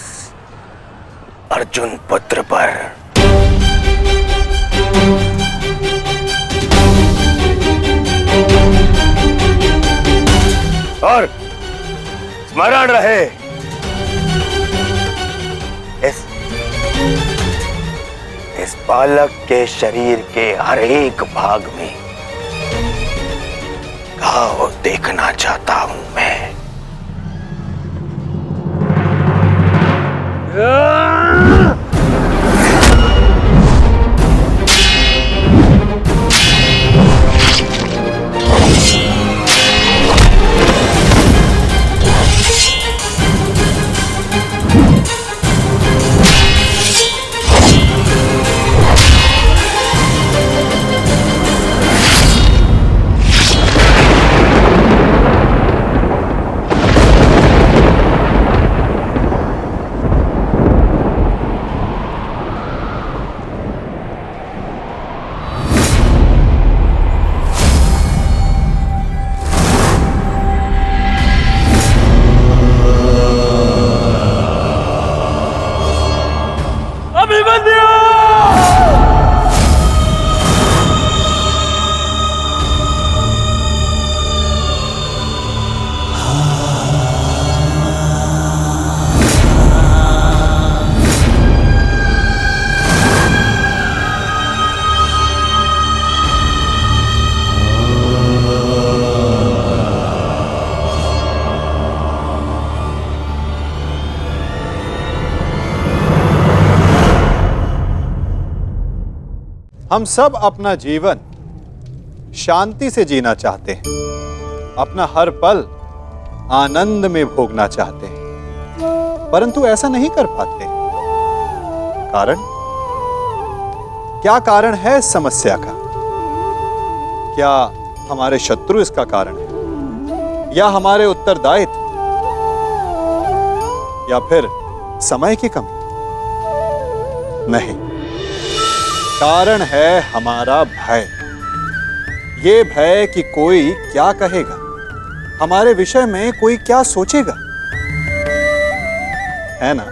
अर्जुन पुत्र पर। और स्मरण रहे, इस बालक के शरीर के हर एक भाग में घाव देखना चाहता हूं मैं। हम सब अपना जीवन शांति से जीना चाहते हैं, अपना हर पल आनंद में भोगना चाहते हैं, परंतु ऐसा नहीं कर पाते। कारण क्या कारण है इस समस्या का? क्या हमारे शत्रु इसका कारण है, या हमारे उत्तरदायित्व, या फिर समय की कमी? नहीं, कारण है हमारा भय। ये भय कि कोई क्या कहेगा, हमारे विषय में कोई क्या सोचेगा, है ना?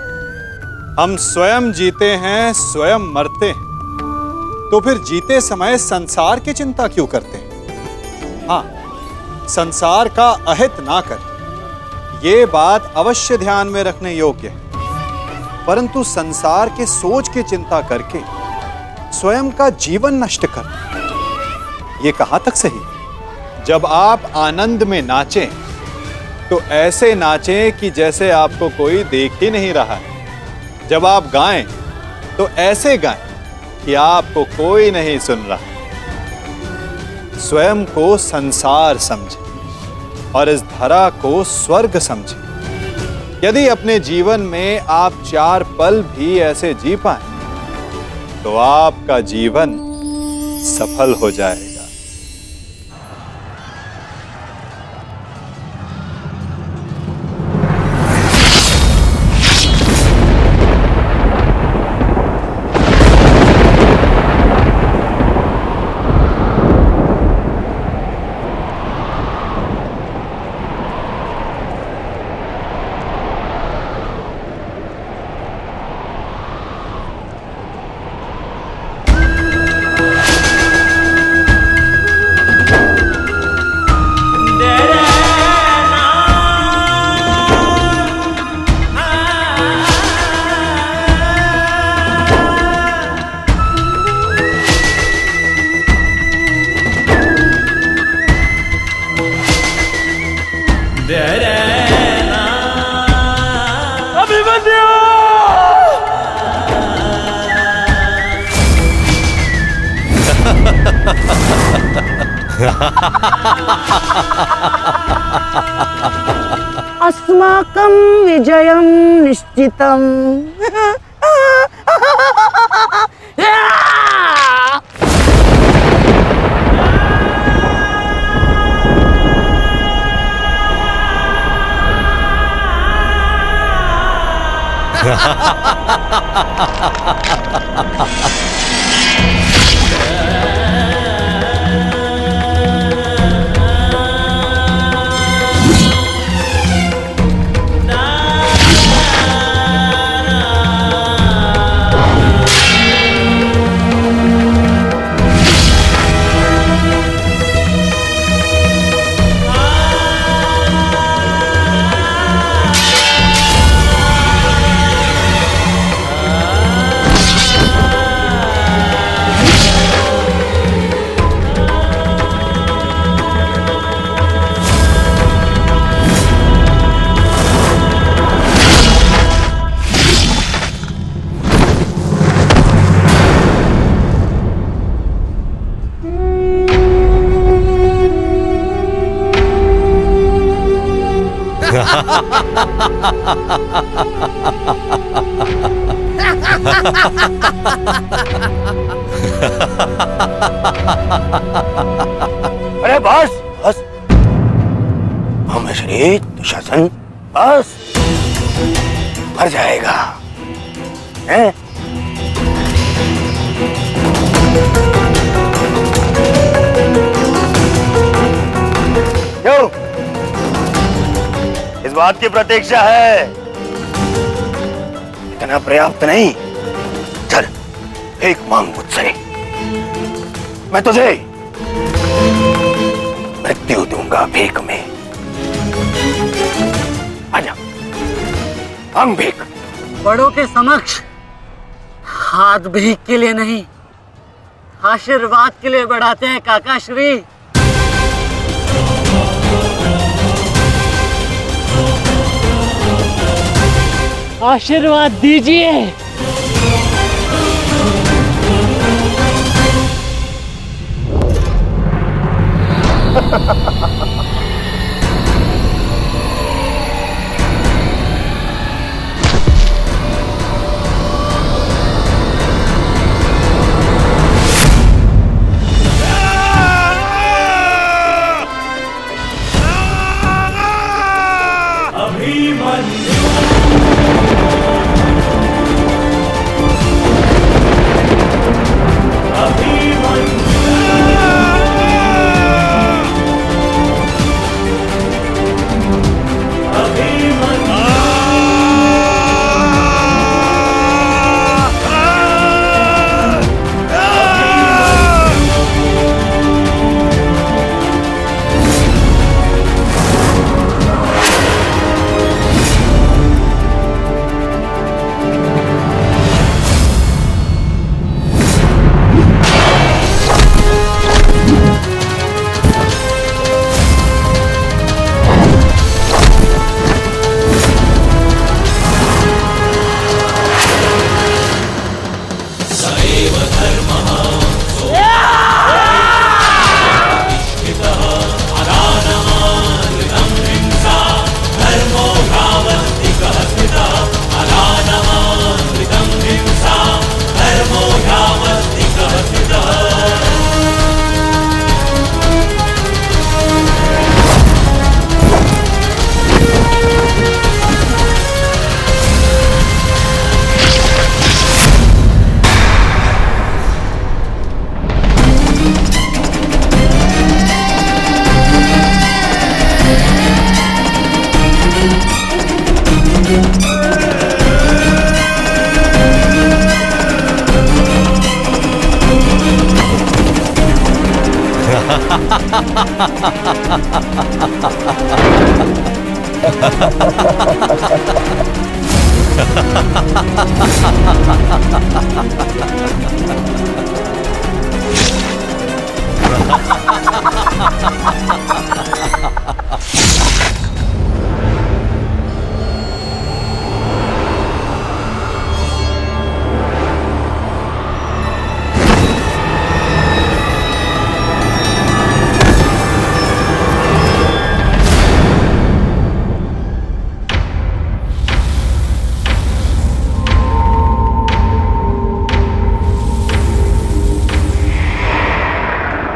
हम स्वयं जीते हैं, स्वयं मरते हैं, तो फिर जीते समय संसार की चिंता क्यों करते हैं? हाँ, संसार का अहित ना करें, ये बात अवश्य ध्यान में रखने योग्य है। परंतु संसार के सोच की चिंता करके स्वयं का जीवन नष्ट कर, ये कहां तक सही? जब आप आनंद में नाचें तो ऐसे नाचें कि जैसे आपको कोई देख ही नहीं रहा है। जब आप गाएं तो ऐसे गाएं कि आपको कोई नहीं सुन रहा। स्वयं को संसार समझें और इस धरा को स्वर्ग समझें। यदि अपने जीवन में आप 4 पल भी ऐसे जी पाएं तो आपका जीवन सफल हो जाएगा। अस्माकं विजयं निश्चितम्। अरे बस बस, श्री दुशासन बस, मर जाएगा हैं? क्यों? इस बात की प्रतीक्षा है? इतना पर्याप्त नहीं? चल एक मांग मुझसे, मैं तुझे मृत्यु दूंगा भीख में। आजा, मांग भीख। बड़ों के समक्ष हाथ भीख के लिए नहीं, आशीर्वाद के लिए बढ़ाते हैं काका श्री। आशीर्वाद दीजिए।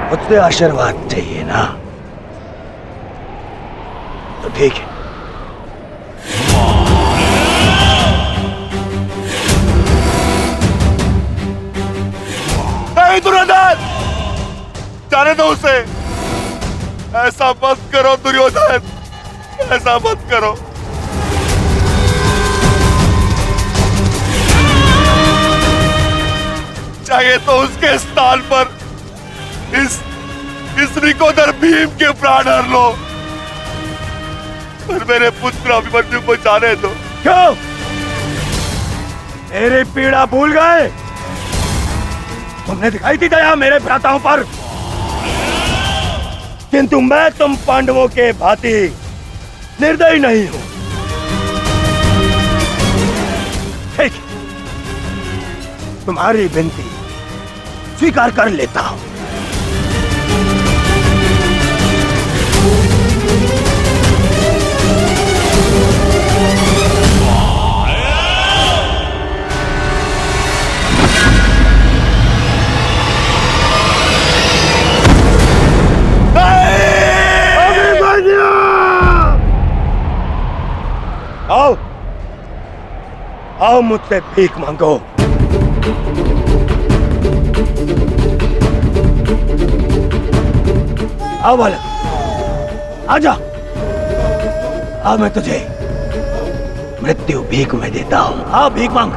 मुझसे आशीर्वाद चाहिए ना, तो ठीक है। नहीं दुर्योधन, जाने दो उसे। ऐसा मत करो दुर्योधन, ऐसा मत करो। चाहिए तो उसके स्थान पर इस रिकोदर भीम के प्राण हर लो, पर मेरे पुत्र अभिमन्यु को जाने दो। क्यों? मेरी पीड़ा भूल गए? तुमने दिखाई थी दया मेरे भ्राताओं पर, किंतु मैं तुम पांडवों के भांति निर्दयी नहीं हूं। ठीक, तुम्हारी विनती स्वीकार कर लेता हूं। आओ, आओ मुझसे भीख मांगो। आओ बालक, आजा। आ मैं तुझे मृत्यु भीख में देता हूं। आ भीख मांग,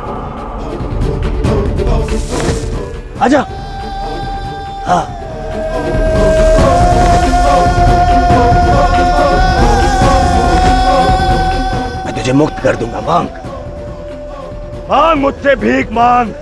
आजा। हाँ, मैं तुझे मुक्त कर दूंगा। मांग, मांग मुझसे भीख मांग।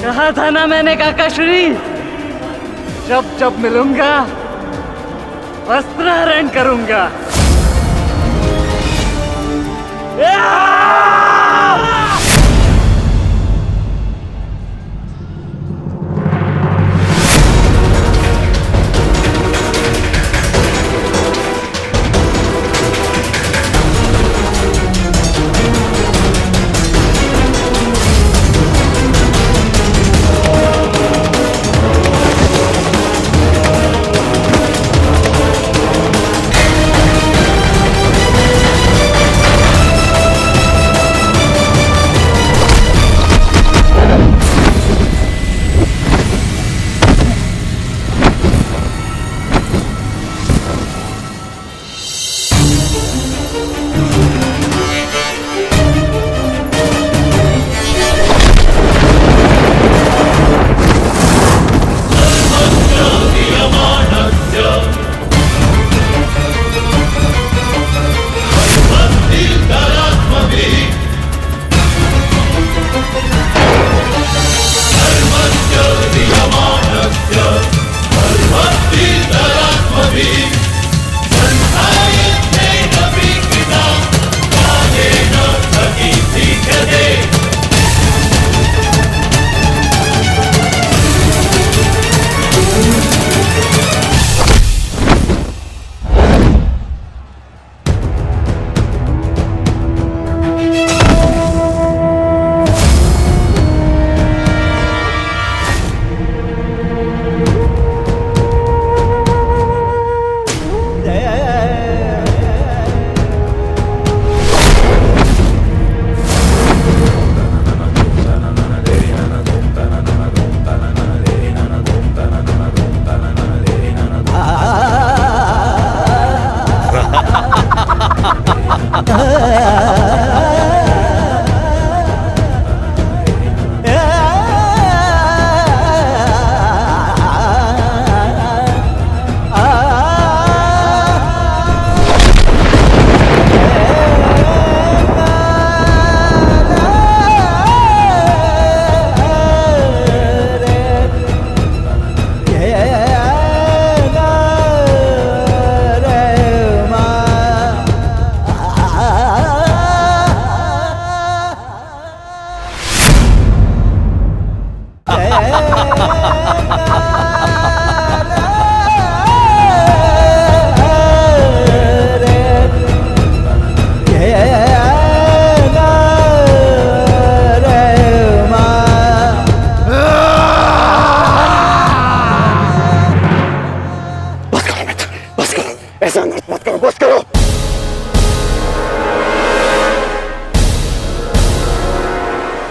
कहा था ना मैंने काकाश्री, जब जब मिलूंगा वस्त्रहरण करूंगा।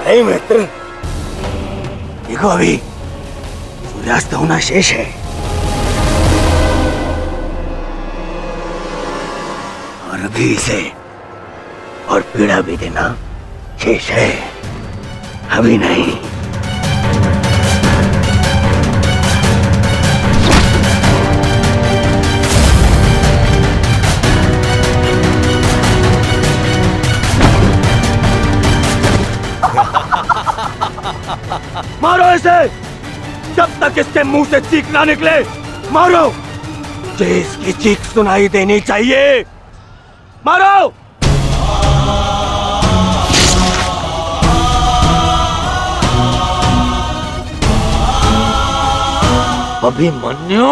नहीं मित्र, देखो अभी सूर्यास्त होना शेष है और अभी इसे और पीड़ा भी देना शेष है, अभी नहीं। मारो इसे जब तक इसके मुंह से चीख ना निकले। मारो, मुझे इसकी चीख सुनाई देनी चाहिए। मारो। अभिमन्यु।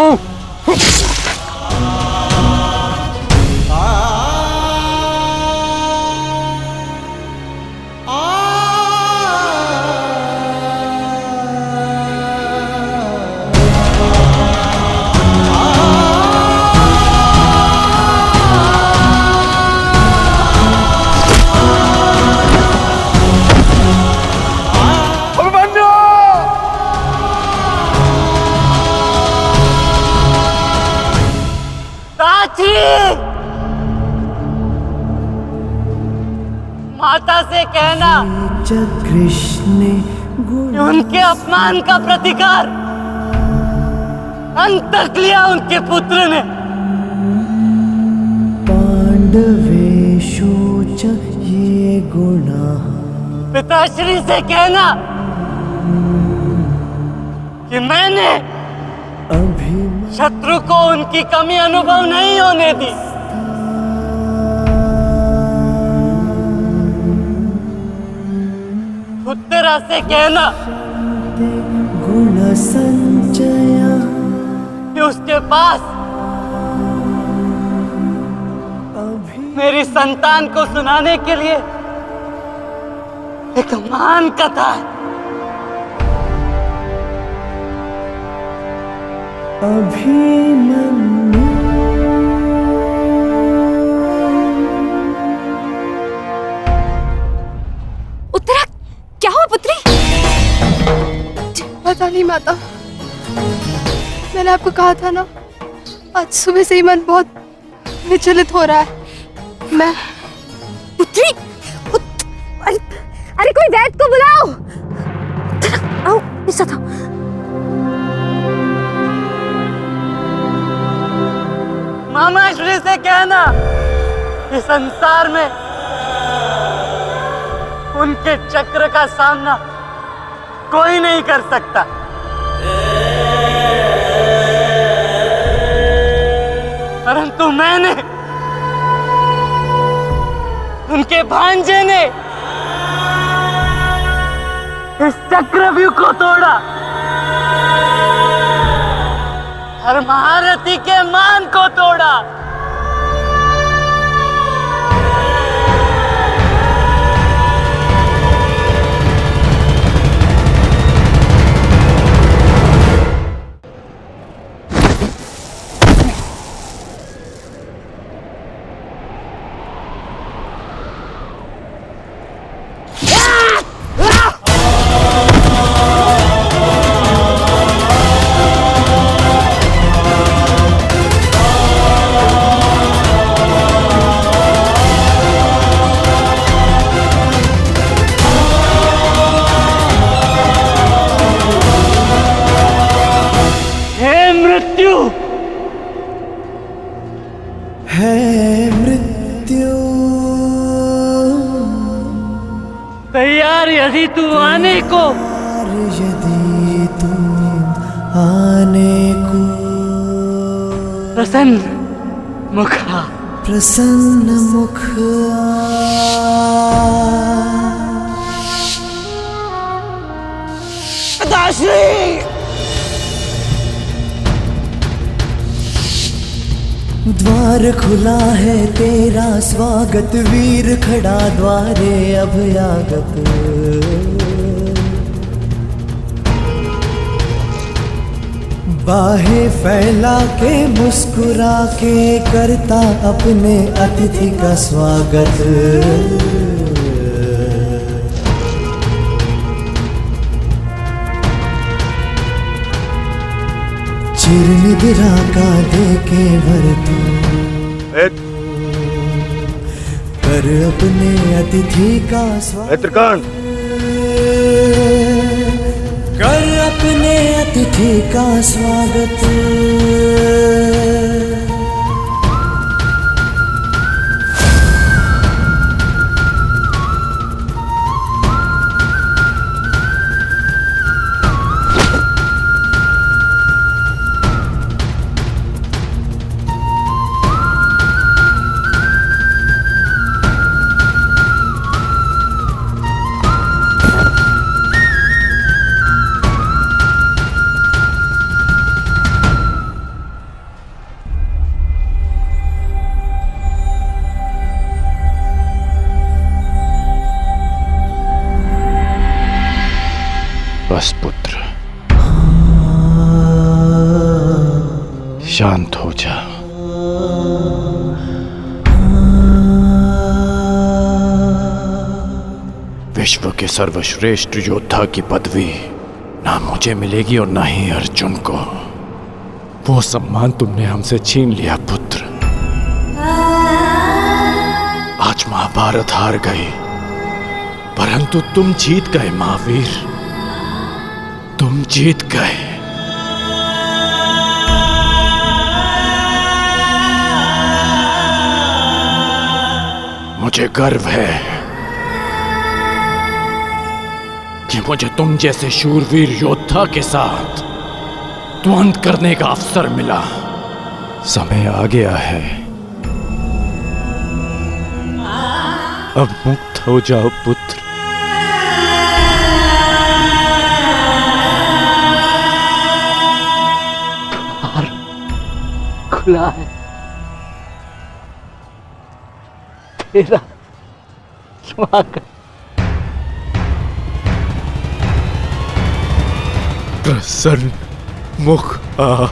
माता से कहना कृष्ण कि उनके अपमान का प्रतिकार अंत तक लिया उनके पुत्र ने। पांडवेषु च ये गुणाः। पिताश्री से कहना कि मैंने शत्रु को उनकी कमी अनुभव नहीं होने दी। उत्तरा से कहना गुण संचय कि उसके पास मेरी संतान को सुनाने के लिए एक महान कथा है। अभिमन्यु उत्तरा, क्या हुआ पुत्री? पता नहीं माता, मैंने आपको कहा था ना, आज सुबह से ही मन बहुत विचलित हो रहा है। मैं पुत्री, अरे कोई वैद्य को बुलाओ। आओ, ऐसा था। मामा श्री से कहना कि संसार में उनके चक्र का सामना कोई नहीं कर सकता। परंतु मैंने, उनके भांजे ने इस चक्रव्यूह को तोड़ा और महारथी के मान को तोड़ा। तैयार यदि तू आने को, यदि तू आने को प्रसन्न मुख आ, प्रसन्न मुख पिताश्री। द्वार खुला है तेरा स्वागत, वीर खड़ा द्वारे अभयागत। बाहें फैला के मुस्कुरा के करता अपने अतिथि का स्वागत। चिर निद्रा का दे के भर तू कर अपने अतिथि का स्वागत। कर अपने अतिथि का स्वागत। बस पुत्र, शांत हो जा। विश्व के सर्वश्रेष्ठ योद्धा की पदवी ना मुझे मिलेगी और ना ही अर्जुन को। वो सम्मान तुमने हमसे छीन लिया पुत्र। आज महाभारत हार गई, परंतु तुम जीत गए महावीर, तुम जीत गए। मुझे गर्व है कि मुझे तुम जैसे शूरवीर योद्धा के साथ द्वंद्व करने का अवसर मिला। समय आ गया है, अब मुक्त हो जाओ पुत्र। द्वार खुला है, तेरा स्वागत। प्रसन्न मुख आ।